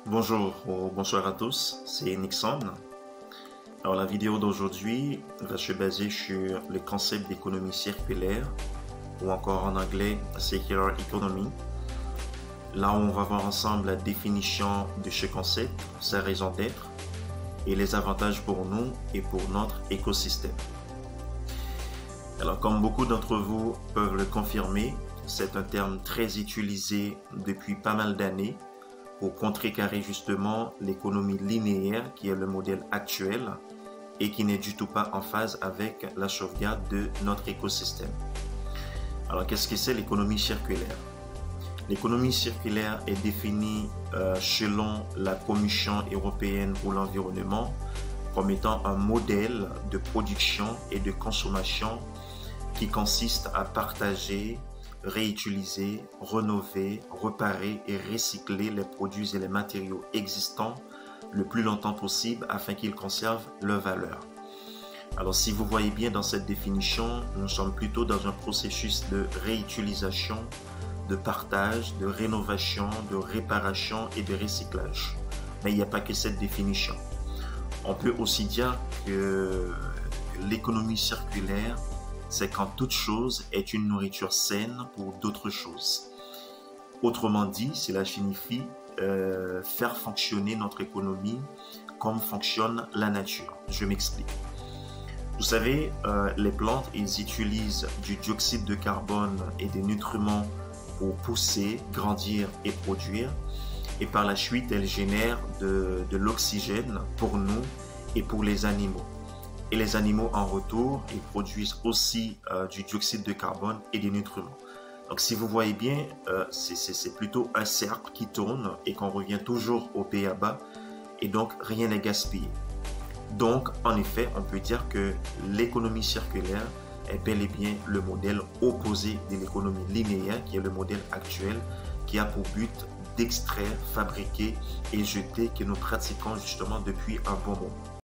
Bonjour ou bonsoir à tous, c'est Nixon. Alors la vidéo d'aujourd'hui va se baser sur le concept d'économie circulaire ou encore en anglais Circular Economy. Là où on va voir ensemble la définition de ce concept, sa raison d'être et les avantages pour nous et pour notre écosystème. Alors comme beaucoup d'entre vous peuvent le confirmer, c'est un terme très utilisé depuis pas mal d'années pour contrecarrer justement l'économie linéaire qui est le modèle actuel et qui n'est du tout pas en phase avec la sauvegarde de notre écosystème. Alors qu'est-ce que c'est l'économie circulaire? L'économie circulaire est définie selon la Commission européenne pour l'environnement comme étant un modèle de production et de consommation qui consiste à partager, réutiliser, rénover, réparer et recycler les produits et les matériaux existants le plus longtemps possible afin qu'ils conservent leur valeur. Alors si vous voyez bien dans cette définition, nous sommes plutôt dans un processus de réutilisation, de partage, de rénovation, de réparation et de recyclage. Mais il n'y a pas que cette définition. On peut aussi dire que l'économie circulaire, c'est quand toute chose est une nourriture saine pour d'autres choses. Autrement dit, cela signifie faire fonctionner notre économie comme fonctionne la nature. Je m'explique. Vous savez, les plantes, ils utilisent du dioxyde de carbone et des nutriments pour pousser, grandir et produire. Et par la suite, elles génèrent de l'oxygène pour nous et pour les animaux. Et les animaux en retour, ils produisent aussi du dioxyde de carbone et des nutriments. Donc si vous voyez bien, c'est plutôt un cercle qui tourne et qu'on revient toujours au B à bas et donc rien n'est gaspillé. Donc en effet, on peut dire que l'économie circulaire est bel et bien le modèle opposé de l'économie linéaire qui est le modèle actuel qui a pour but d'extraire, fabriquer et jeter que nous pratiquons justement depuis un bon moment.